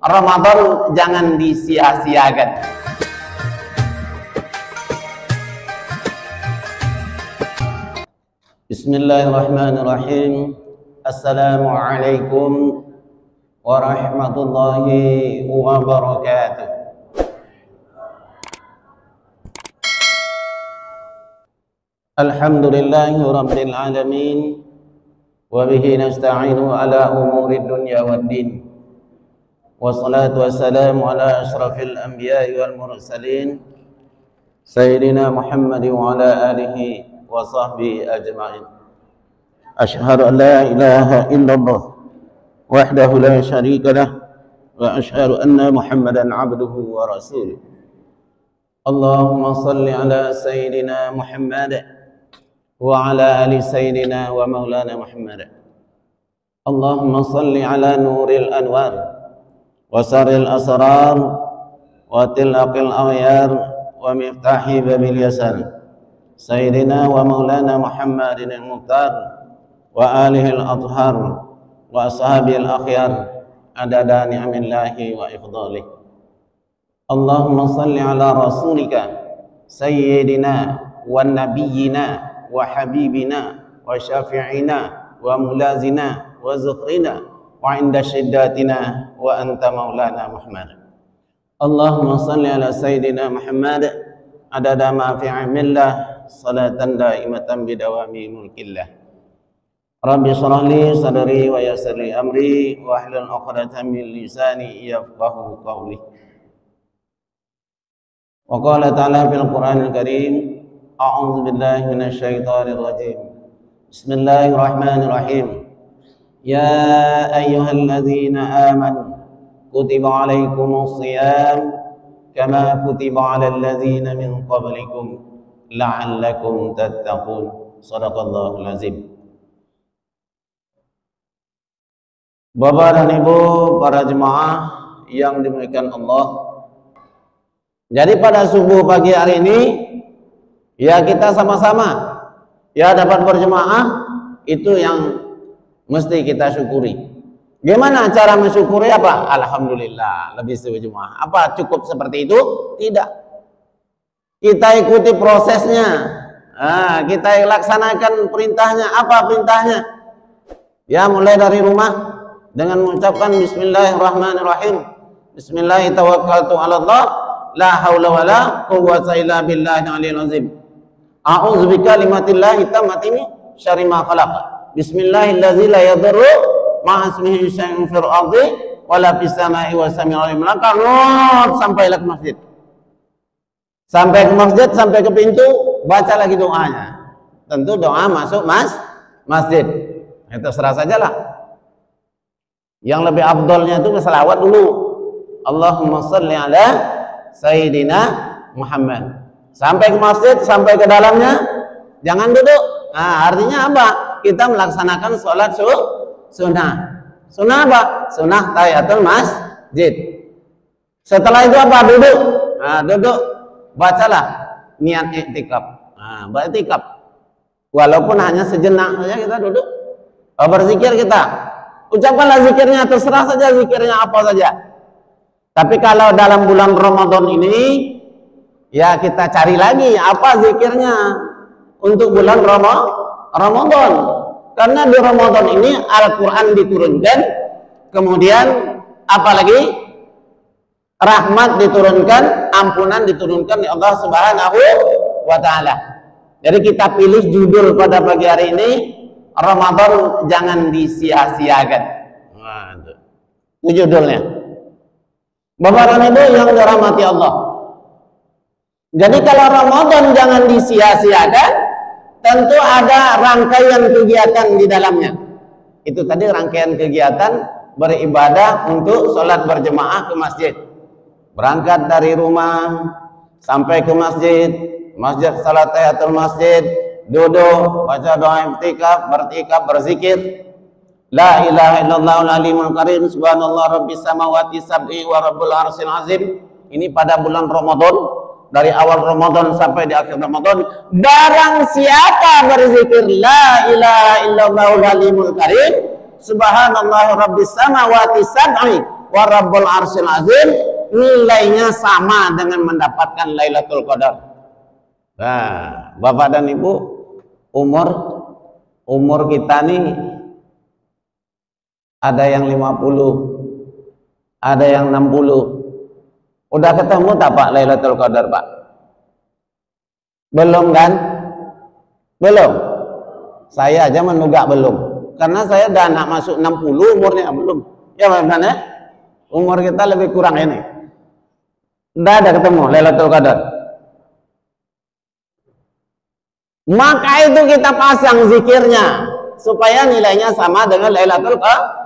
Ramadan jangan disia-siakan. Bismillahirrahmanirrahim. Assalamualaikum warahmatullahi wabarakatuh. Alhamdulillahi rabbil alamin. Wa bihi nasta'inu ala umuri dunya waddin. Wassalatu wassalamu ala ashrafil anbiya'i wal mursalin Sayyidina Muhammad wa ala alihi wa sahbihi ajma'in. Ashhadu an la ilaha illallah wahdahu la syarika lah wa ashhadu anna Muhammadan abduhu wa rasuluh. Allahumma salli ala Sayyidina Muhammad wa ala ali Sayyidina wa maulana Muhammad. Allahumma salli ala nuril anwar wa saril asrar wa tilaqil aghyar wa miftahi babil yasar Sayyidina wa maulana Muhammadin al-Muqtar wa alihi al-athhar wa ashabi al-akhyar adada ni'amillahi wa ifdalih. Allahumma salli ala rasulika sayyidina wa nabiyyina wa habibina wa syafi'ina wa mulazina wa zukhrina wa inda syiddatina wa anta maulana Muhammad. Allahumma salli ala Sayyidina Muhammad adada ma fi ilmillah salatan daimatan bidawami mulkillah. Rabbi shrah li sadri wa yassir li amri wa hlul 'uqdatam min lisani yafqahu qawli. Wa qala ta'ala fil Qur'anil Karim, a'udzu billahi minasy syaithanir rajim. Bismillahirrahmanirrahim. Ya ayyuhalladzina amanu kutiba alaikumus shiyam kama kutiba alal ladzina min qablikum la'allakum tattaqun. Shadaqallahul azim. Bapak dan Ibu para jemaah yang dimuliakan Allah. Jadi pada subuh pagi hari ini ya kita sama-sama ya dapat berjemaah, itu yang mesti kita syukuri. Gimana cara mensyukuri? Apa? Alhamdulillah lebih berjemaah. Apa cukup seperti itu? Tidak. Kita ikuti prosesnya. Kita laksanakan perintahnya. Apa perintahnya? Ya, mulai dari rumah dengan mengucapkan Bismillahirrahmanirrahim. Bismillahirrahmanirrahim. Tawakkaltu 'ala Allah, la haula wala quwwata illa billahil aliyyil azim. A'udzu bikalimatillahi tammati min syarri ma khalaq. Bismillahirrahmanirrahim. La yadurru ma'a ismihi syai'un fil ardi wala fis sama'i was sami'ul 'alim. Sampailah ke masjid. Sampai ke masjid, sampai ke pintu, baca lagi doanya. Tentu doa masuk masjid. Itu serah sajalah. Yang lebih afdolnya itu selawat dulu. Allahumma shalli ala Sayyidina Muhammad. Sampai ke masjid, sampai ke dalamnya, jangan duduk. Artinya apa? Kita melaksanakan sholat sunnah. Sunnah apa? Sunnah tahiyatul masjid. Setelah itu apa? Duduk. Duduk. Bacalah niat i'tikaf. Beriktikaf. Walaupun hanya sejenak saja kita duduk. Berzikir kita. Ucapkanlah zikirnya, terserah saja zikirnya apa saja. Tapi kalau dalam bulan Ramadan ini, ya kita cari lagi apa zikirnya untuk bulan Ramadan. Karena di Ramadan ini Al-Quran diturunkan, kemudian apalagi rahmat diturunkan, ampunan diturunkan oleh Allah Subhanahu wa Ta'ala. Jadi kita pilih judul pada pagi hari ini, Ramadan jangan disia-siakan. Itu judulnya. Bapak dan Ibu yang dirahmati Allah. Jadi kalau Ramadan jangan disia-siakan, tentu ada rangkaian kegiatan di dalamnya. Itu tadi rangkaian kegiatan beribadah untuk sholat berjemaah ke masjid. Berangkat dari rumah sampai ke masjid, salat tahiyatul masjid, duduk, baca doa i'tikaf, bertikaf, berzikir. La ilaha illallahul alimul karim, subhanallah rabbis samawati sab'i wa rabbul arsyil azim. Ini pada bulan Ramadan, dari awal Ramadan sampai di akhir Ramadan. Barang siapa berzikir la ilaha illallahul alimul karim, subhanallah rabbis samawati sab'i wa rabbul arsyil azim, nilainya sama dengan mendapatkan Lailatul Qadar. Nah, Bapak dan Ibu, umur kita nih ada yang 50, ada yang 60. Udah ketemu tak Pak Lailatul Qadar, Pak? Belum kan? Belum. Saya aja menugak belum. Karena saya udah anak masuk 60 umurnya belum. Ya benar ya? Umur kita lebih kurang ini. Udah ada ketemu Lailatul Qadar. Maka itu kita pasang zikirnya supaya nilainya sama dengan Lailatul Qadar.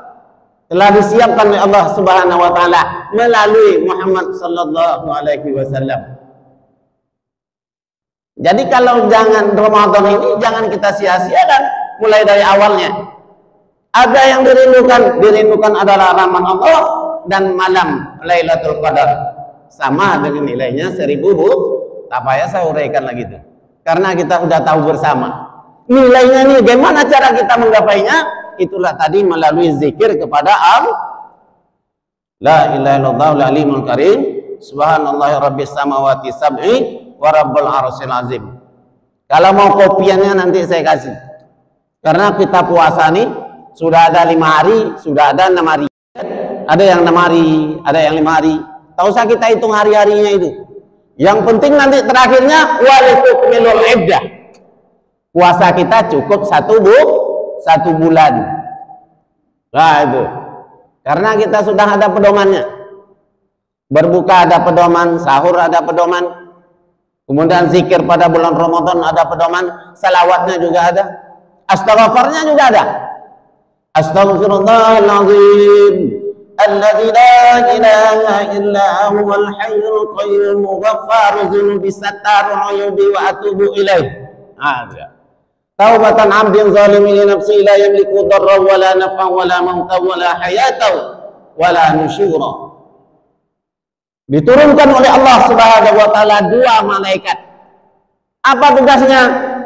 Telah disiapkan oleh Allah Subhanahu wa taala melalui Muhammad sallallahu alaihi wasallam. Jadi kalau jangan Ramadan ini jangan kita sia-siakan mulai dari awalnya. Ada yang dirindukan adalah rahmat Allah dan malam Lailatul Qadar. Sama dengan nilainya 1000 Bu. Tak payah saya uraikan lagi itu. Karena kita sudah tahu bersama. Nilainya nih bagaimana cara kita menggapainya? Itulah tadi melalui zikir kepada La ilaha illallah al-alimul karim, subhanallahi rabbis samawati sab'i wa rabbul arsyil azim. Kalau mau kopiannya nanti saya kasih. Karena kita puasa nih sudah ada 5 hari, sudah ada 6 hari. Ada yang 6 hari, ada yang 5 hari. Tak usah kita hitung hari-harinya itu. Yang penting nanti terakhirnya walitukmilul iddah. Puasa kita cukup 1 bulan. Nah itu. Karena kita sudah ada pedomannya. Berbuka ada pedoman, sahur ada pedoman. Kemudian zikir pada bulan Ramadan ada pedoman, salawatnya juga ada. Astaghfarnya juga ada. Astaghfirullahaladzim alladzi la ilaha illa huwal hayyul qayyum ghaffaruz dzunubi sattarul uyubi wa atubu ilaih. Ada. Taubatan abdin zalimin li nafsi la yamliku darra wala naf'a wala mauta wala hayata wala nusyura. Diturunkan oleh Allah Subhanahu wa taala 2 malaikat. Apa tugasnya?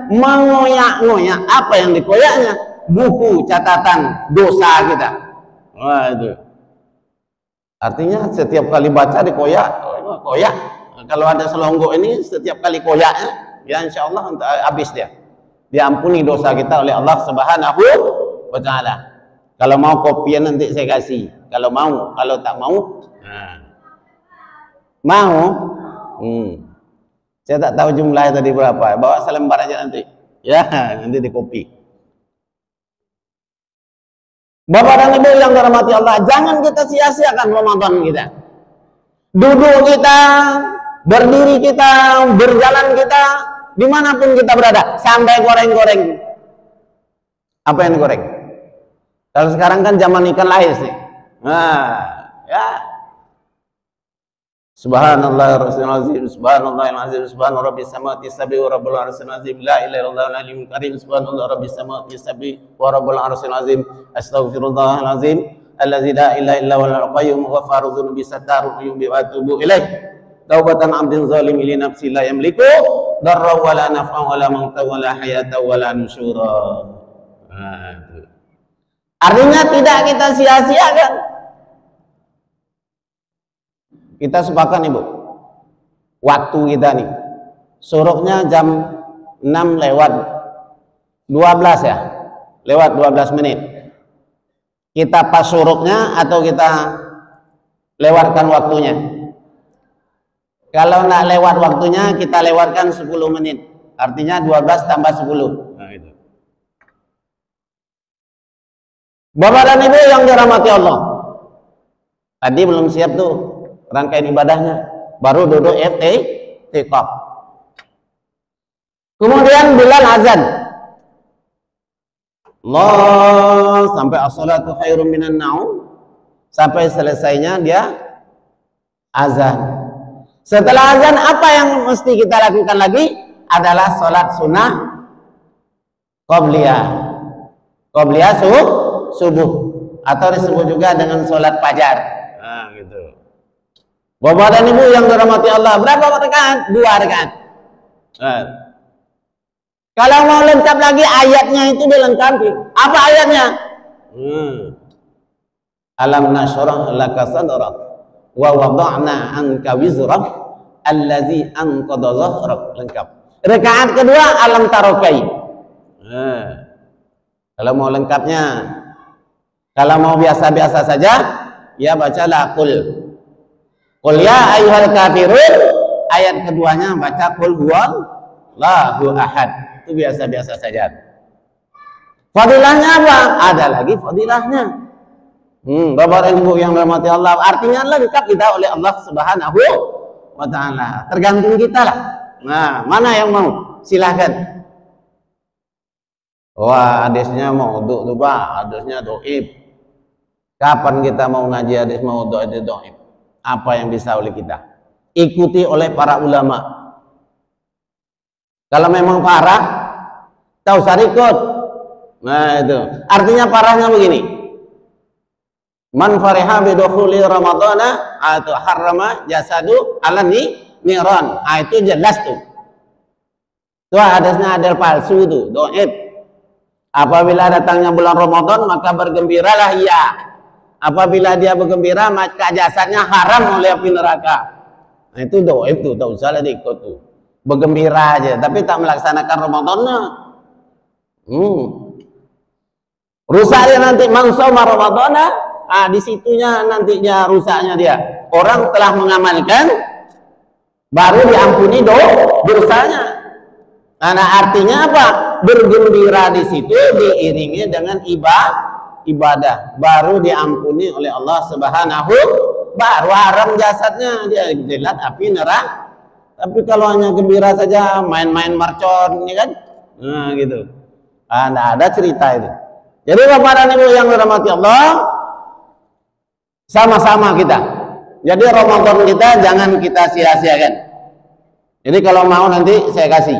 Mengoyak-ngoyak. Apa yang dikoyaknya? Buku catatan dosa kita. Wah itu. Artinya setiap kali baca dikoyak, koyak. Kalau ada selonggok ini setiap kali koyaknya, ya insyaallah habis dia. Diampuni dosa kita oleh Allah Subhanahu wa taala. Kalau mau kopian nanti saya kasih. Kalau mau, kalau tak mau, mau. Saya tak tahu jumlahnya tadi berapa. Bawa selembar aja nanti. Ya, nanti dikopi. Bapak dan Ibu yang dirahmati Allah, jangan kita sia-siakan Ramadan kita. Duduk kita, berdiri kita, berjalan kita, dimanapun kita berada, sampai goreng-goreng. Apa yang goreng? Kalau sekarang kan zaman ikan lais nih. Nah, ya. Subhanallah rabbul azim, subhanallah azim, subhanallah rabbis samawati sab'i wa rabbul arsyil azim, la ilaha illallah al-alimul karim, subhanallah rabbis samawati sab'i wa rabbul arsyil azim, astaghfirullahalazim alladzi la ilaha illa huwal qayyum ghaffaruz dzunubi sattarul uyubi wa atubu ilaih. Taubatan abdin zalimin li nafsi la yamliku darra wala naf'a wala mauta wala hayata wala nusyura. Artinya tidak kita sia-siakan. Kita sepakat nih Bu, waktu kita nih suruknya jam 6 lewat 12 ya, lewat 12 menit. Kita pas suruknya atau kita lewatkan waktunya? Kalau nggak lewat waktunya, kita lewatkan 10 menit. Artinya 12 tambah 10. Nah, itu. Bapak dan Ibu yang dirahmati Allah, tadi belum siap tuh rangkaian ibadahnya, baru duduk i'tikaf. Kemudian Bilal azan, Allah, sampai as-salatu khairum minan naum, sampai selesainya dia azan. Setelah azan apa yang mesti kita lakukan lagi? Adalah sholat sunnah qabliyah. Qabliyah subuh, atau disebut juga dengan sholat fajar. Nah, gitu. Bapak dan Ibu yang dirahmati Allah, berapa rakaat? 2 rakaat. Nah. Kalau mau lengkap lagi ayatnya itu dilengkapi. Apa ayatnya? Alam nashrah laka sadrak wa wada'na anka wizrak allazi anqadha dhahrak. Lengkap. Rakaat kedua alam tarokai. Kalau mau lengkapnya, kalau mau biasa-biasa saja, ya bacalah qul ya ayyuhal kafirun. Ayat keduanya baca qul huwallahu ahad. Itu biasa-biasa saja. Fadilahnya apa? Ada lagi fadilahnya. Bapak dan Ibu yang dirahmati Allah, artinya lengkap kita oleh Allah Subhanahu wa ta'ala. Tergantung kita lah. Nah, mana yang mau? Silahkan. Wah, hadisnya maudhu tuh Pak, hadisnya dhaif. Kapan kita mau ngaji hadis maudhu itu dhaif? Apa yang bisa oleh kita? Ikuti oleh para ulama. Kalau memang parah, tak usah ikut. Nah, itu. Artinya parahnya begini. Man fariha bidukhuli ramadhana atau harrama jasadu ala niran. Itu jelas tuh. Itu hadisnya hadis palsu tuh, dhaif. Apabila datangnya bulan Ramadan maka bergembiralah ia. Apabila dia bergembira maka jasadnya haram oleh api neraka. Nah, itu dhaif tuh, tak usah lah diikut tuh. Bergembira aja tapi tak melaksanakan Ramadannya. Rusak dia nanti mansoma Ramadhana. Di situnya nantinya rusaknya dia. Orang telah mengamalkan baru diampuni dosanya. Nah, artinya apa? Bergembira di situ diiringi dengan ibadah. Baru diampuni oleh Allah Subhanahu. Baru haram jasadnya, dia jelat api neraka. Tapi kalau hanya gembira saja, main-main marcon, ini kan? Nah, gitu. Tidak ada cerita itu. Jadi Bapak dan Ibu yang dirahmati Allah, sama-sama kita. Jadi Ramadan kita jangan kita sia-siakan. Jadi kalau mau nanti saya kasih.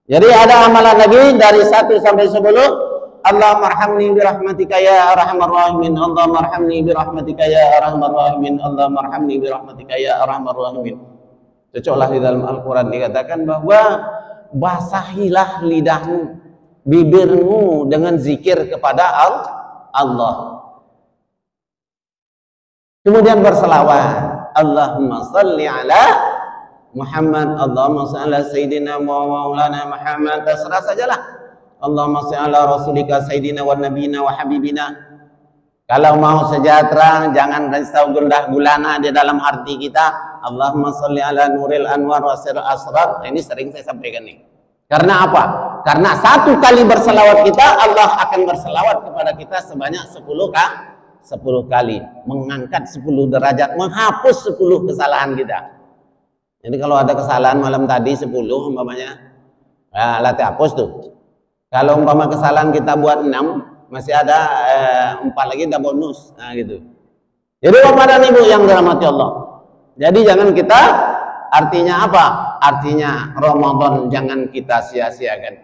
Jadi ada amalan lagi dari 1 sampai 10. Allahumma arhamni bi rahmatika ya arhamar rahimin. Allahumma arhamni bi rahmatika ya arhamar rahimin. Allahumma arhamni bi rahmatika ya arhamar rahimin. Cocoklah di dalam Al-Qur'an dikatakan bahwa basahilah lidahmu, bibirmu dengan zikir kepada Allah. Kemudian berselawat. Allahumma salli ala Muhammad. Allahumma salli ala Sayyidina wa maulana Muhammad. Terserah sajalah. Allahumma salli ala Rasulika Sayyidina wa Nabina wa Habibina. Kalau mau sejahtera, jangan risau gundah gulana di dalam hati kita. Allahumma salli ala Nuril Anwar wa Sirr Asrar. Ini sering saya sampaikan nih. Karena apa? Karena satu kali berselawat kita, Allah akan berselawat kepada kita sebanyak 10 kali, mengangkat 10 derajat, menghapus 10 kesalahan kita. Jadi kalau ada kesalahan malam tadi 10 umpamanya, latih hapus tuh. Kalau umpama kesalahan kita buat 6, masih ada 4 lagi, ada bonus. Nah gitu. Jadi Bapak dan Ibu yang dirahmati Allah. Jadi jangan kita, artinya apa? Artinya Ramadan jangan kita sia-siakan.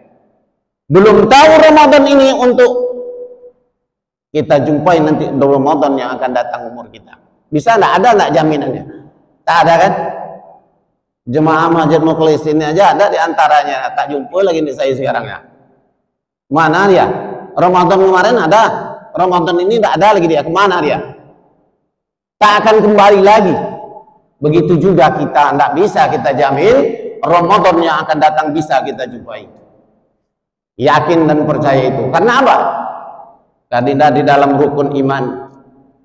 Belum tahu Ramadan ini untuk kita jumpai nanti Ramadan yang akan datang umur kita. Bisa enggak? Ada enggak jaminannya? Tak ada kan? Jemaah Masjid Mukhlis ini aja ada di antaranya. Tak jumpa lagi nih saya sekarang ya. Mana dia? Ramadan kemarin ada. Ramadan ini enggak ada lagi dia. Kemana dia? Tak akan kembali lagi. Begitu juga kita enggak bisa kita jamin Ramadan yang akan datang bisa kita jumpai. Yakin dan percaya itu. Karena apa? Tadi di dalam rukun iman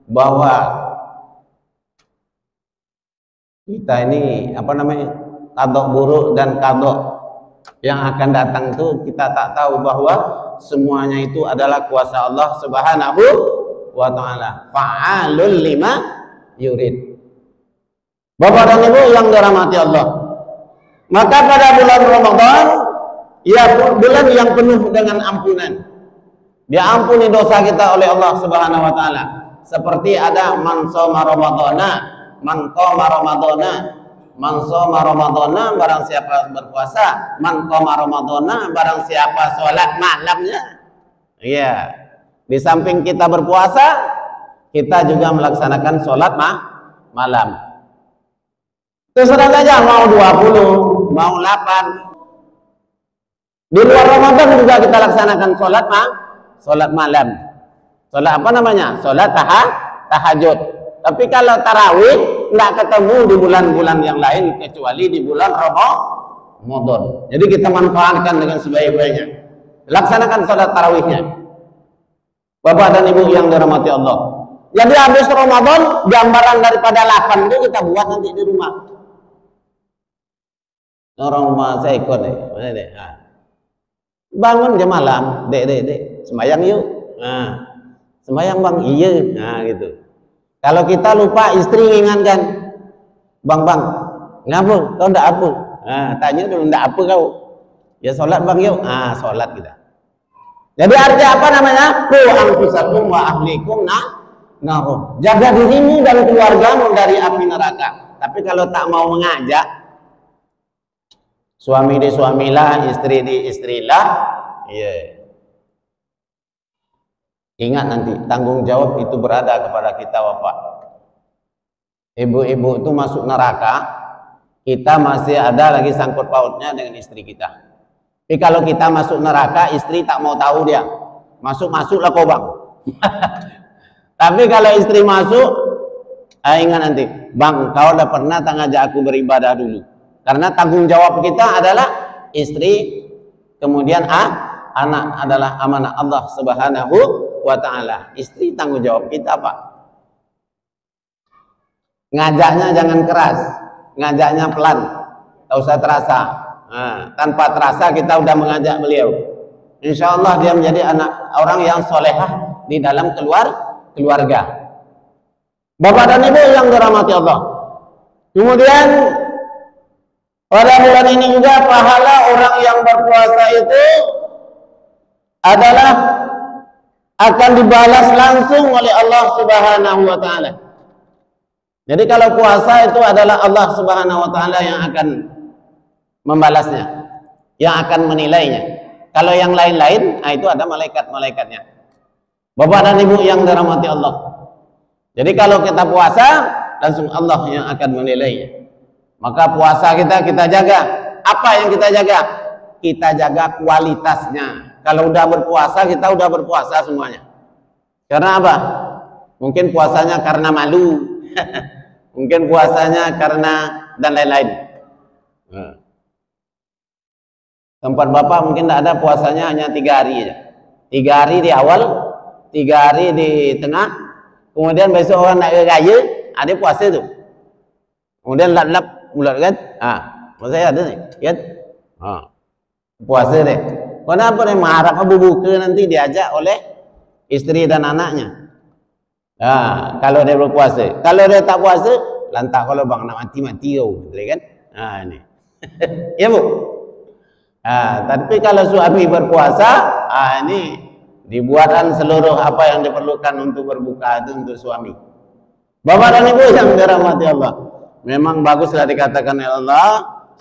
bahwa kita ini apa namanya qadha buruk dan qadha yang akan datang itu kita tak tahu bahwa semuanya itu adalah kuasa Allah Subhanahu wa ta'ala. Fa'alul lima yurid. Bapak dan Ibu yang dirahmati Allah, maka pada bulan Ramadan ya bulan yang penuh dengan ampunan. Diampuni dosa kita oleh Allah Subhanahu wa taala. Seperti ada man shoma ramadhana, man qama ramadhana, man shoma ramadhana barang siapa berpuasa, man qama ramadhana barang siapa sholat malamnya. Iya. Di samping kita berpuasa, kita juga melaksanakan sholat malam. Terserah saja mau 20, mau 8. Di luar Ramadan juga kita laksanakan sholat malam. Sholat apa namanya? Sholat tahajud. Tapi kalau tarawih nggak ketemu di bulan-bulan yang lain kecuali di bulan Ramadan. Jadi kita manfaatkan dengan sebaik-baiknya. Laksanakan sholat tarawihnya. Bapak dan Ibu yang dirahmati Allah. Jadi habis Ramadan gambaran daripada 8 itu kita buat nanti di rumah. Orang rumah saya ikut nih. Bangun jam malam, dek, sembahyang yuk. Nah, sembahyang bang, iya, nah gitu. Kalau kita lupa, istri mengingatkan, bang, ngapa? Kau ndak apa? Nah, tanya dulu ndak apa kau? Ya sholat bang yuk. Ah, sholat kita. Jadi artinya apa namanya? Qu anfusakum wa ahlikum narum. Jaga dirimu dan keluargamu dari api neraka. Tapi kalau tak mau mengajak, suami di suamilah, istri di istrilah, yeah. Ingat nanti tanggung jawab itu berada kepada kita, Bapak. Ibu-ibu itu masuk neraka, kita masih ada lagi sangkut pautnya dengan istri kita. Tapi kalau kita masuk neraka, istri tak mau tahu dia. Masuklah kau bang. Tapi kalau istri masuk, ingat nanti, bang, kau udah pernah tak ngajak aku beribadah dulu. Karena tanggung jawab kita adalah istri, kemudian anak adalah amanah Allah Subhanahu wa ta'ala. Istri tanggung jawab kita, Pak. Ngajaknya jangan keras, ngajaknya pelan, tak usah terasa. Nah, tanpa terasa kita udah mengajak beliau. Insya Allah dia menjadi orang yang solehah di dalam keluarga. Bapak dan Ibu yang dirahmati Allah. Kemudian pada bulan ini juga pahala orang yang berpuasa itu adalah akan dibalas langsung oleh Allah Subhanahu wa ta'ala. Jadi kalau puasa itu adalah Allah Subhanahu wa ta'ala yang akan membalasnya, yang akan menilainya. Kalau yang lain-lain, itu ada malaikat-malaikatnya. Bapak dan Ibu yang dirahmati Allah. Jadi kalau kita puasa, langsung Allah yang akan menilainya. Maka puasa kita jaga. Apa yang kita jaga? Kita jaga kualitasnya. Kalau udah berpuasa, kita udah berpuasa semuanya. Karena apa? Mungkin puasanya karena malu. Mungkin puasanya karena dan lain-lain. Tempat Bapak mungkin tidak ada puasanya hanya 3 hari aja. 3 hari di awal, 3 hari di tengah, kemudian besok orang nak raya, ada puasa itu. Kemudian lap-lap mulut kan? Saya ada nih, kan? Puasa deh. Kenapa nih marah buka nanti diajak oleh istri dan anaknya? Kalau dia berpuasa, kalau dia tak puasa, lantak kalau bang nak mati kau, kan? Ini, ya bu. Tapi kalau suami berpuasa, ini dibuatkan seluruh apa yang diperlukan untuk berbuka itu untuk suami. Bapak dan Ibu yang dirahmati Allah, memang baguslah dikatakan oleh Allah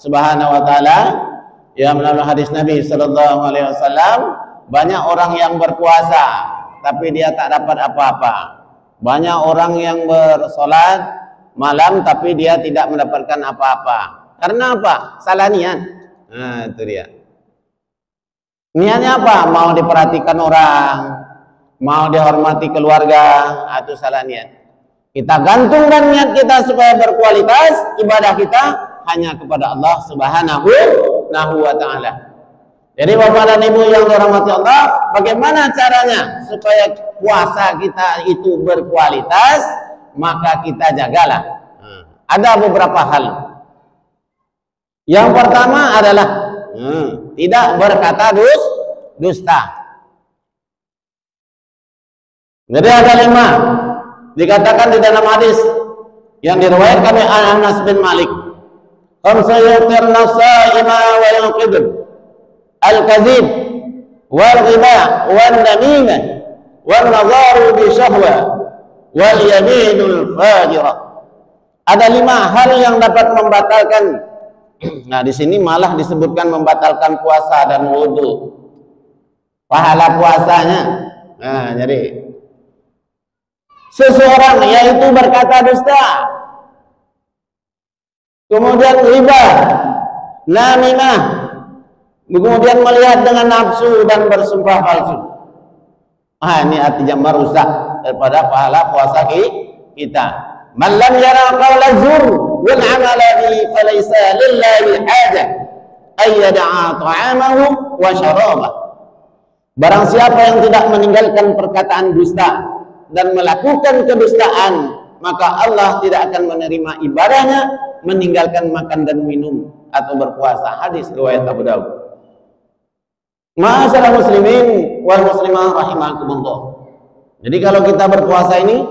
Subhanahu wa ta'ala yang melalui hadis Nabi sallallahu alaihi wasallam, banyak orang yang berpuasa tapi dia tak dapat apa-apa. Banyak orang yang bersolat malam tapi dia tidak mendapatkan apa-apa. Karena apa? Salah niat. Itu dia. Niatnya apa? Mau diperhatikan orang, mau dihormati keluarga, itu salah niat. Kita gantungkan niat kita supaya berkualitas, ibadah kita hanya kepada Allah Subhanahu wa ta'ala. Jadi Bapak dan Ibu yang dirahmati Allah, bagaimana caranya supaya puasa kita itu berkualitas? Maka kita jagalah. Ada beberapa hal. Yang pertama adalah tidak berkata dusta. Jadi ada 5 dikatakan di dalam hadis yang diriwayatkan oleh Anas bin Malik. Khamsa yuqirna sa'ima wa yuqid al-kadzib wal ghiba wan namimah wan nazaru bi syahwa wal yaminul fajirah. Ada 5 hal yang dapat membatalkan. Nah, di sini malah disebutkan membatalkan puasa dan wudhu. Pahala puasanya. Nah, jadi seseorang yaitu berkata dusta, kemudian riba, namimah, kemudian melihat dengan nafsu dan bersumpah palsu. Ini artinya merusak daripada pahala puasa kita. Man lam yara qawla zur wal amala bi falaysa lillahi hajah ay yada'a ta'amahu wa syarabah. Barang siapa yang tidak meninggalkan perkataan dusta dan melakukan kedustaan, maka Allah tidak akan menerima ibadahnya, meninggalkan makan dan minum atau berpuasa. Hadis riwayat Abu Dawud. Ma'asyiral muslimin wal muslimah rahimakumullah. Jadi kalau kita berpuasa ini,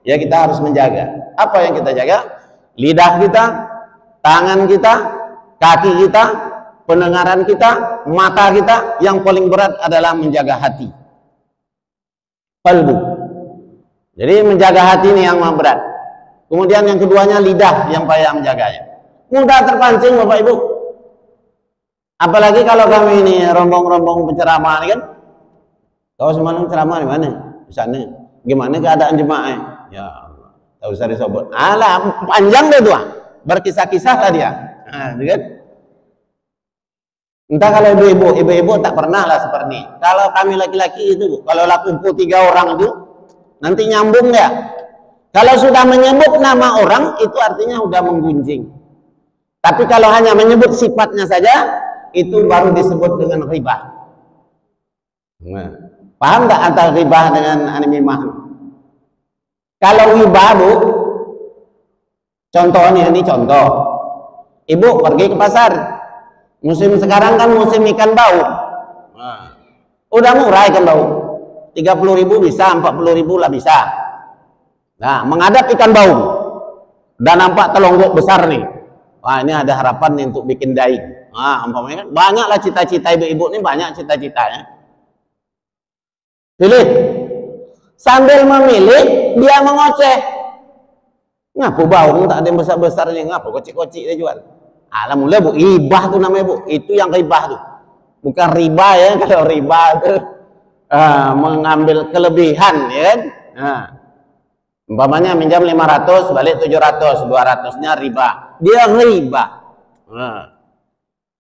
ya kita harus menjaga. Apa yang kita jaga? Lidah kita, tangan kita, kaki kita, pendengaran kita, mata kita. Yang paling berat adalah menjaga hati, qalbu. Jadi menjaga hati ini yang berat. Kemudian yang keduanya lidah yang payah menjaganya. Mudah terpancing Bapak Ibu. Apalagi kalau kami ini rombong-rombong penceramah kan. Kau semalam ceramah di mana? Di sana. Gimana keadaan jemaah? Ya Allah, tak usah disebut. Alah, panjang deh tuh. Berkisah-kisah lah dia. Nah, kan? Entah kalau ibu-ibu tak pernah lah seperti ini. Kalau kami laki-laki itu, kalau kumpul 3 orang itu, nanti nyambung ya. Kalau sudah menyebut nama orang, itu artinya sudah menggunjing. Tapi kalau hanya menyebut sifatnya saja, itu baru disebut dengan ribah. Nah, paham tak antara ribah dengan animimah? Kalau ribah, Bu, contoh ini contoh. Ibu pergi ke pasar. Musim sekarang kan musim ikan bau. Nah, udah murah ikan bau. 30.000 bisa, 40.000 lah bisa. Nah, menghadap ikan bau. Dan nampak telonggok besar nih. Wah, ini ada harapan nih untuk bikin daing. Nah, umpamanya kan banyaklah cita-cita ibu-ibu ini, banyak cita-citanya. Pilih. Sambil memilih, dia mengoceh. Ngapa bau? Tak ada yang besar-besarnya. Ngapa kocik-kocik dia jual? Alhamdulillah Bu, ribah tuh namanya Bu. Itu yang ribah tuh. Bukan riba ya. Kalau riba itu mengambil kelebihan ya kan. Nah, umpamanya minjam 500 balik 700, 200-nya riba. Dia riba.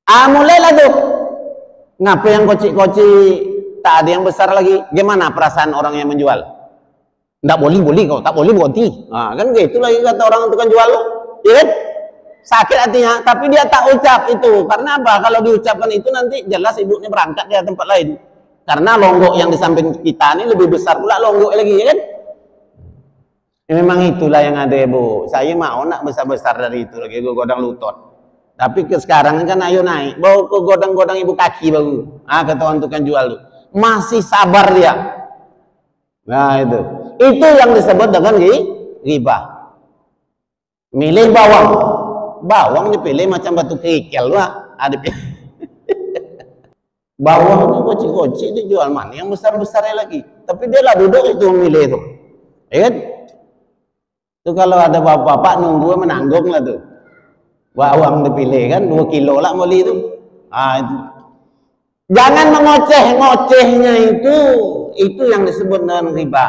Mulailah tuh. Ngapa yang kocik-kocik, tak ada yang besar lagi. Gimana perasaan orang yang menjual? Nggak boleh kau, tak boleh berhenti. Kan gitu lagi kata orang tukang jual. Ya kan? Sakit hatinya, tapi dia tak ucap itu. Karena apa? Kalau diucapkan itu nanti jelas ibunya berangkat di tempat lain. Karena longgok yang di samping kita ini lebih besar pula longgok lagi, ya kan? Ya, memang itulah yang ada, Bu. Saya mau nak besar-besar dari itu lagi, gue godang lutut. Tapi ke sekarang kan ayo naik, bawa ke godang-godang ibu kaki baru. Kata orang tukang jual tuh. Masih sabar dia. Nah itu yang disebut dengan ribah. Milih bawang dipilih macam batu kerikil lah. Ada bawang itu kocik-kocik dijual mana yang besar-besarnya lagi. Tapi dia lah duduk itu memilih itu. Ya kan? Itu kalau ada bapak-bapak nunggu menanggung lah tuh. Bawang dipilih kan 2 kilo lah beli itu. Itu. Jangan mengoceh-ngocehnya itu yang disebut dengan riba.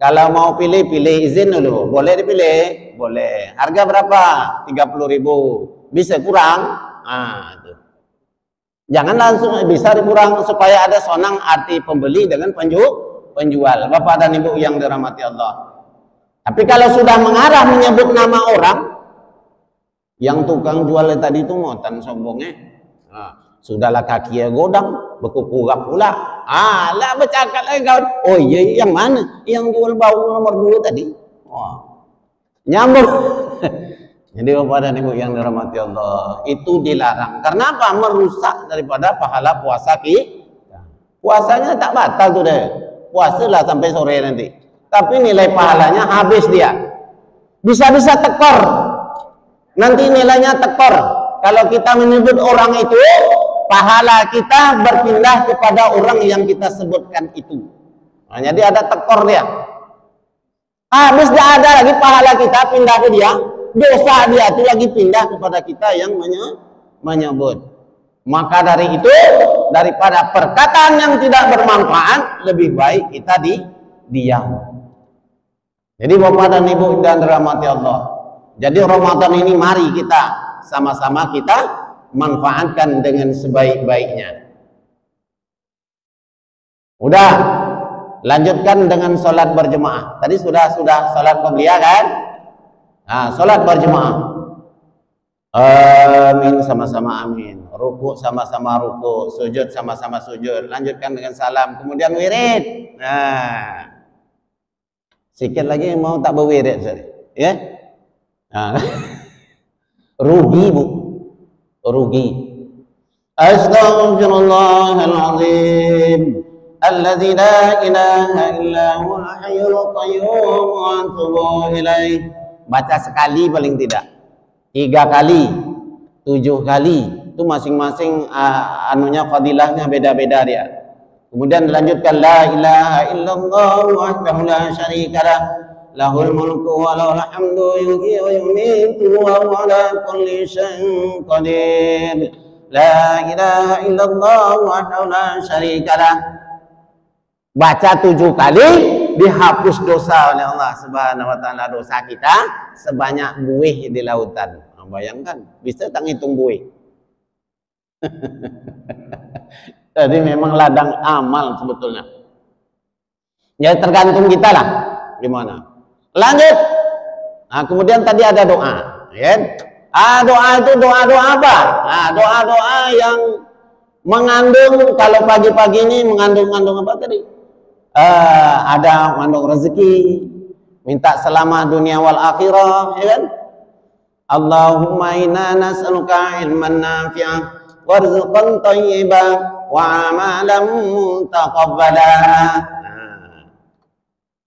Kalau mau pilih izin dulu. Boleh dipilih? Boleh. Harga berapa? 30.000. Bisa kurang? Itu. Jangan langsung bisa dikurang supaya ada sonang arti pembeli dengan penjual. Bapak dan Ibu yang dirahmati Allah. Tapi kalau sudah mengarah menyebut nama orang, yang tukang jual tadi itu ngotan sombongnya. Sudahlah kaki godang, berkukurak pula. Lah bercakap lagi kawan. Oh iya, yang mana? Yang jual bau nomor 2 tadi. Nyambung. Jadi Bapak dan Ibu yang dirahmati Allah, itu dilarang. Karena apa? Merusak daripada pahala puasa kita. Puasanya tak batal tuh deh. Puasalah sampai sore nanti. Tapi nilai pahalanya habis dia. Bisa-bisa tekor. Nanti nilainya tekor. Kalau kita menyebut orang itu, pahala kita berpindah kepada orang yang kita sebutkan itu. Jadi ada tekor dia. Habis tidak ada lagi pahala kita pindah ke dia. Dosa dia itu lagi pindah kepada kita yang menyebut. Maka dari itu, daripada perkataan yang tidak bermanfaat, lebih baik kita diam. Jadi Bapak dan Ibu dan dirahmati Allah. Jadi Ramadan ini mari kita sama-sama kita manfaatkan dengan sebaik-baiknya. Udah, lanjutkan dengan sholat berjemaah. Tadi sudah sholat qabliyah kan? Nah, sholat berjemaah. Amin, sama-sama amin. Ruku sama-sama ruku, sujud sama-sama sujud. Lanjutkan dengan salam, kemudian wirid. Nah, sikit lagi mau tak berwirid, ya? Nah. Rugi bu, rugi. Astaghfirullahaladzim, alladzi la ilaha illa huwal hayyul qayyum wa atubu ilaih. Baca sekali paling tidak, 3 kali, 7 kali, itu masing-masing anunya fadilahnya beda-beda dia. Kemudian dilanjutkan la ilaha illallah wahdahu la syarikalah, lahul mulku wa lahul hamdu yuhyi wa yumiitu wa huwa ala kulli syai'in qadir. La ilaha illallah wahdahu la syarikalah. Baca 7 kali, dihapus dosa oleh Allah Subhanahu wa taala, dosa kita sebanyak buih di lautan. Nah, bayangkan, bisa tak ngitung buih. Jadi memang ladang amal sebetulnya. Ya tergantung kita lah gimana. Lanjut. Nah, kemudian tadi ada doa, ya. Doa itu doa-doa apa? Nah, doa-doa yang mengandung, kalau pagi-pagi ini mengandung apa tadi? Ada mengandung rezeki, minta selamat dunia wal akhirah, ya kan? Allahumma inna nas'aluka ilman nafi'ah warzuqan thayyiban wa amalan mutaqabbalan.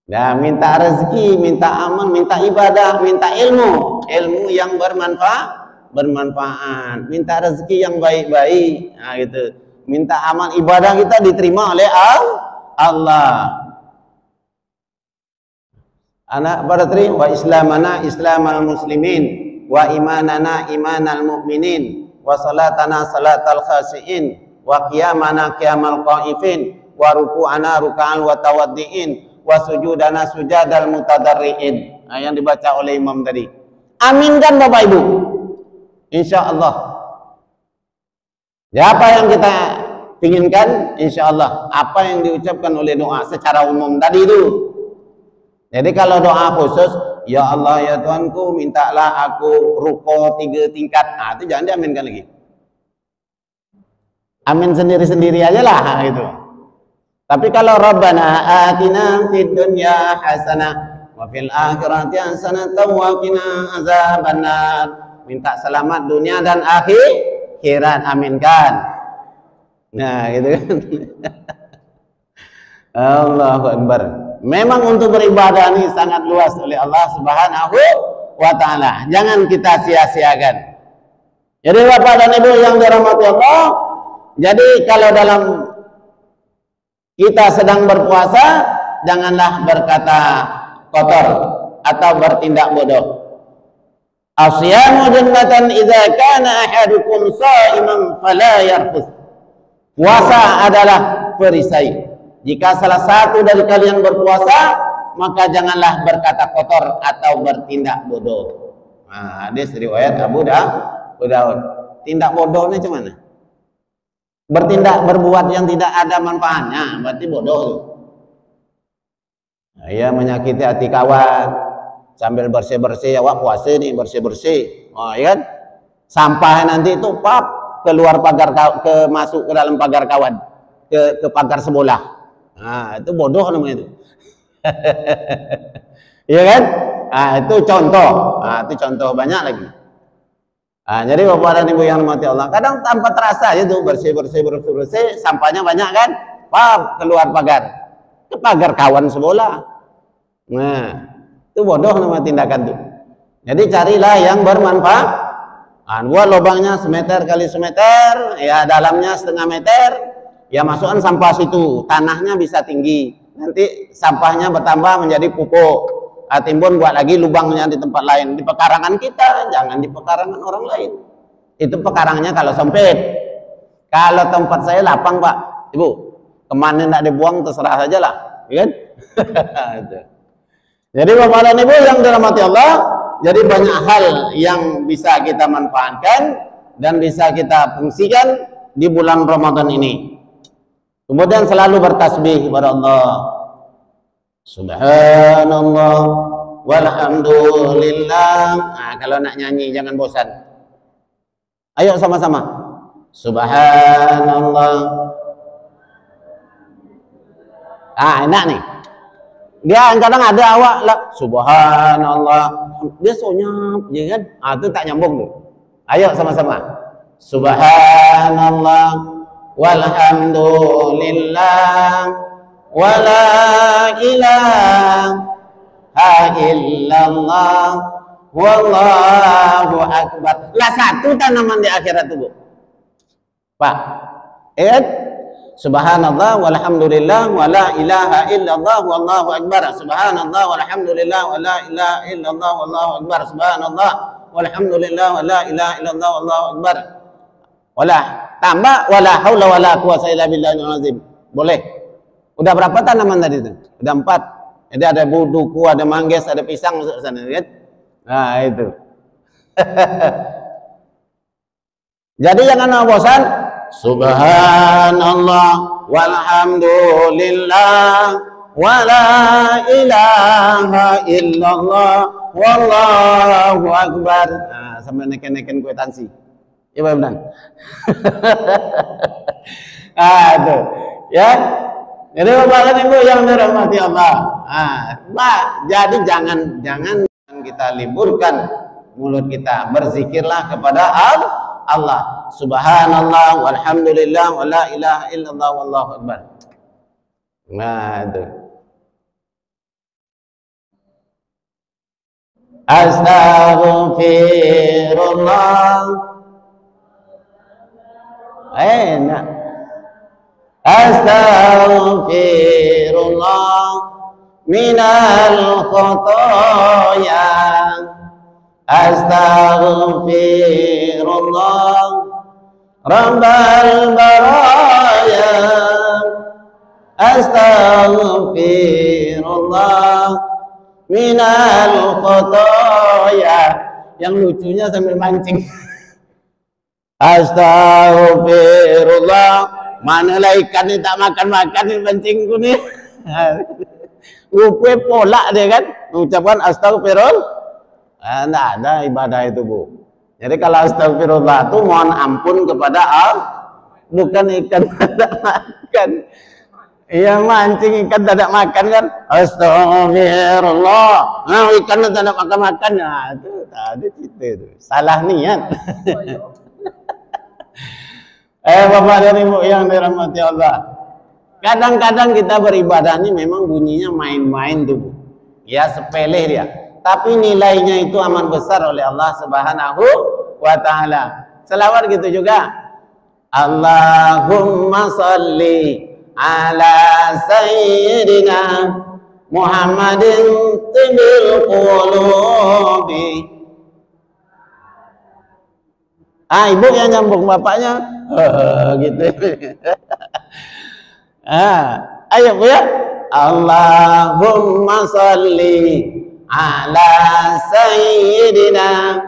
Nah, minta rezeki, minta aman, minta ibadah, minta ilmu yang bermanfaat, minta rezeki yang baik-baik, nah gitu. Minta aman, ibadah kita diterima oleh Allah. Anak baratri wa islamana islamal muslimin wa imanana imanal mu'minin wa salatana salatal khasiin wa qiyamana qiyamal qaifin wa ruku'ana ruka'al wa tawaddiin wa sujudana sujadal mutadarriin. Nah, yang dibaca oleh imam tadi. Aminkan Bapak Ibu, insya Allah. Ya, apa yang kita inginkan, insya Allah. Apa yang diucapkan oleh doa secara umum tadi itu. Jadi kalau doa khusus, ya Allah ya Tuhanku, mintalah aku ruko 3 tingkat. Nah, itu jangan diaminkan lagi. Amin sendiri-sendiri aja lah gitu. Tapi kalau Rabbana atina fid dunya hasanah wa fil akhirati hasanah wa qina azabannar, minta selamat dunia dan akhirat, aminkan. Nah, gitu kan. Allahu Akbar. Memang untuk beribadah ini sangat luas oleh Allah Subhanahu wa taala. Jangan kita sia-siakan. Jadi Bapak dan Ibu yang dirahmati Allah, jadi kalau dalam kita sedang berpuasa, janganlah berkata kotor atau bertindak bodoh. Asyamu jannatan idza kana ahadukum sha'iman fala yarfus. Puasa adalah perisai. Jika salah satu dari kalian berpuasa, maka janganlah berkata kotor atau bertindak bodoh. Nah, hadis riwayat Abu Daud. Tindak bodohnya cuman berbuat yang tidak ada manfaatnya, berarti bodoh tuh. Nah, ia menyakiti hati kawan sambil bersih-bersih, awak puasa nih bersih-bersih. Oh, iya kan? Sampah nanti itu keluar pagar, masuk ke dalam pagar kawan, ke pagar sebelah. Nah, itu bodoh namanya itu. Iya kan? Nah, itu contoh. Nah, itu contoh banyak lagi. Nah, jadi Bapak dan Ibu yang dirahmati Allah, kadang tanpa terasa itu bersih, sampahnya banyak kan? Keluar pagar, ke pagar kawan sebelah. Nah, itu bodoh nama tindakan itu. Jadi carilah yang bermanfaat. Nah, buat lubangnya semeter kali semeter, ya dalamnya setengah meter, ya masukkan sampah situ, tanahnya bisa tinggi. Nanti sampahnya bertambah menjadi pupuk. Timbun buat lagi lubangnya di tempat lain, di pekarangan kita, jangan di pekarangan orang lain. Itu pekarangnya kalau sempit. Kalau tempat saya lapang Pak Ibu, kemana nak dibuang terserah saja lah, kan? Jadi Bapak dan Ibu yang dirahmati Allah, jadi banyak hal yang bisa kita manfaatkan dan bisa kita fungsikan di bulan Ramadan ini. Kemudian selalu bertasbih kepada Allah. Subhanallah walhamdulillah. Nah, kalau nak nyanyi jangan bosan. Ayo sama-sama. Subhanallah. Enak nih. Dia kadang ada awak lah. Subhanallah. Dia sonyap, ya kan? Itu tak nyambung tuh. Ayo sama-sama. Subhanallah walhamdulillah wala ilaha illallah wallahu akbar. Lah satu tanaman di akhirat itu, Bu. Pak. Subhanallah walhamdulillah wala ilaha illallah wallahu akbar. Subhanallah walhamdulillah wala ilaha illallah wallahu akbar. Subhanallah walhamdulillah wala ilaha illallah wallahu akbar. Wala tambah wala haula wala quwwata illa billahil azim. Boleh. Udah berapa tanaman tadi itu? Udah 4. Jadi ada duku, ada mangges, ada pisang masuk sana, kan? Nah, itu. Jadi jangan bosan. Subhanallah walhamdulillah wala ilaha illallah wallahu akbar. Nah, sampai neken-neken kwitansi. Ya, benar. Itu. Ya. Jadi Bapak dan Ibu yang dirahmati Allah. Jadi jangan kita liburkan mulut kita. Berzikirlah kepada Allah. Subhanallah walhamdulillah wala ilaha illallah wallahu akbar. Nah, itu. Astaghfirullah. Enak. Astaghfirullah minal khotoya. Astaghfirullah rabbal baraya. Astaghfirullah minal khotoya. Yang lucunya sambil mancing. Astaghfirullah. Manalah ikan ni tak makan-makan ni pancingku ni. Rupa polak dia kan. Mengucapkan astagfirullah. Tidak ada ibadah itu, Bu. Jadi kalau astagfirullah itu mohon ampun kepada Allah. Bukan ikan tak makan. Iya mancing ikan tak makan kan. Astagfirullah. Nah, ikan tak makan-makan. Nah, itu ada cerita itu. Salah niat. Bapak dan Ibu yang dirahmati Allah. Kadang-kadang kita beribadah ini memang bunyinya main-main tuh, Bu. Ya, sepele dia. Tapi nilainya itu amat besar oleh Allah Subhanahu wa ta'ala. Selawat gitu juga. Allahumma salli ala sayyidina Muhammadin tibil qulubi. Ibu yang nyambung, bapaknya gitu. Ayo Bu ya. Allahumma salli ala sayyidina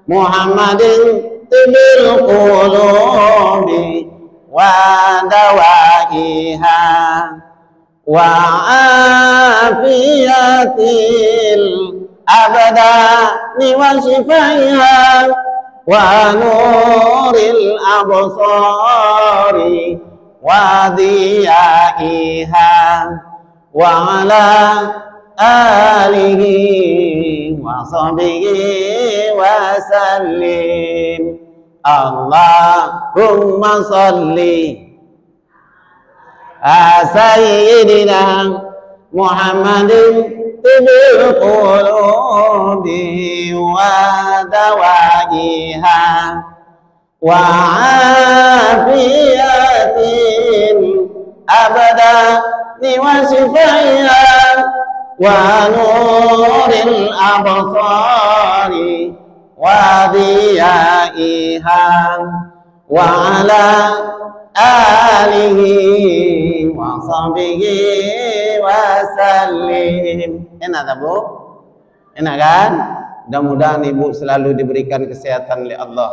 Muhammadin tibil qulubi wa dawaiha wa afiyatil abadani wa shifaiha wa nuril absari wa diyaiha wa ala alihi wa sahbihi wa sallim. Allahumma salli sayyidina Muhammadin tibil qulubi wa dawaiha wa afiyatin abadani wa shifaiha wa nuril absari wa diyaiha wa ala alihi wa sahbihi wa sallim. Enak tak, Bu? Enak kan? Mudah-mudahan Ibu selalu diberikan kesehatan oleh Allah.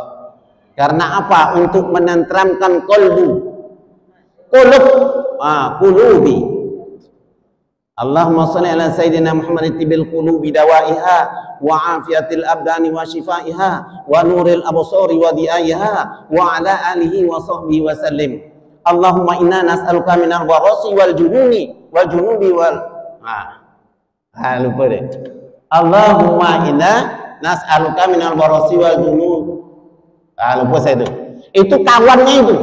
Karena apa? Untuk menenteramkan kolbu. Qulubi. Allahumma shalli ala sayyidina Muhammad tibil qulubi dawaiha wa afiyatil abdani wa shifaiha wa nuril absari wa diaiha wa ala alihi wa sahbihi wa sallim. Allahumma inna nas'aluka minal warasi wal jununi wal junubi wal lupa deh. Allahumma inna nas'aluka minal warasi wal junub. Lupa saya itu. Itu kawannya itu.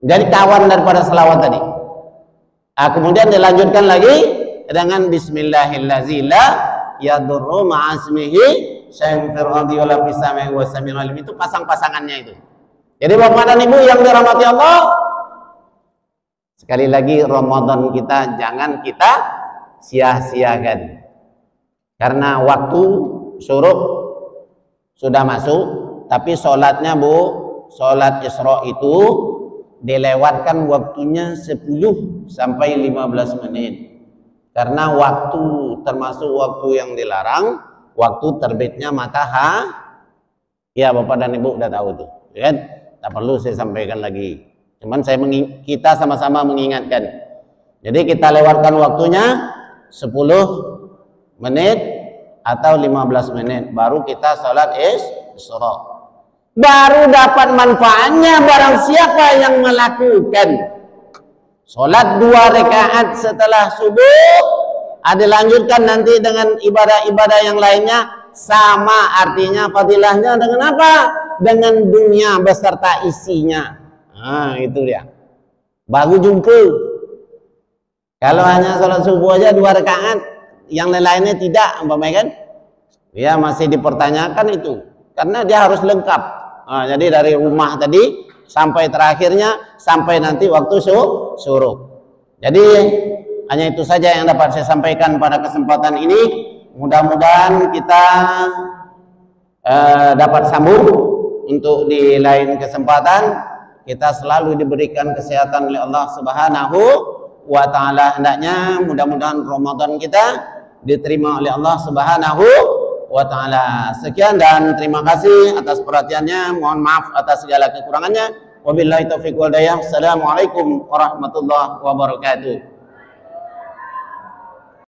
Jadi kawan daripada selawat tadi. Kemudian dilanjutkan lagi dengan bismillahirrahmanirrahim la yadurru ma'asmihi syai'un fil ardi wala fis samai wa samiul alim. Itu pasang-pasangannya itu. Jadi Bapak dan Ibu yang dirahmati Allah, sekali lagi Ramadan kita jangan kita sia-siakan. Karena waktu syuruk sudah masuk, tapi sholatnya Bu, sholat Isra itu dilewatkan waktunya 10 sampai 15 menit. Karena waktu termasuk waktu yang dilarang, waktu terbitnya matahari. Ya Bapak dan Ibu udah tahu tuh, kan? Tak perlu saya sampaikan lagi. Cuman kita sama-sama mengingatkan. Jadi kita lewatkan waktunya 10 menit atau 15 menit baru kita sholat Isra. Baru dapat manfaatnya barang siapa yang melakukan sholat 2 rakaat setelah subuh, dilanjutkan nanti dengan ibadah-ibadah yang lainnya, sama artinya fadilahnya dengan apa? Dengan dunia beserta isinya. Itu dia. Baru jumpa. Kalau hanya sholat subuh aja 2 rakaat, yang lain-lainnya tidak, umpamanya kan? Ya masih dipertanyakan itu, karena dia harus lengkap. Jadi dari rumah tadi sampai terakhirnya, sampai nanti waktu syuruk. Jadi hanya itu saja yang dapat saya sampaikan pada kesempatan ini. Mudah-mudahan kita dapat sambung untuk di lain kesempatan. Kita selalu diberikan kesehatan oleh Allah Subhanahu wa Ta'ala. Hendaknya mudah-mudahan Ramadan kita diterima oleh Allah Subhanahu wa Ta'ala. Sekian dan terima kasih atas perhatiannya. Mohon maaf atas segala kekurangannya. Wabillahi taufiq wal hidayah. Assalamualaikum warahmatullahi wabarakatuh.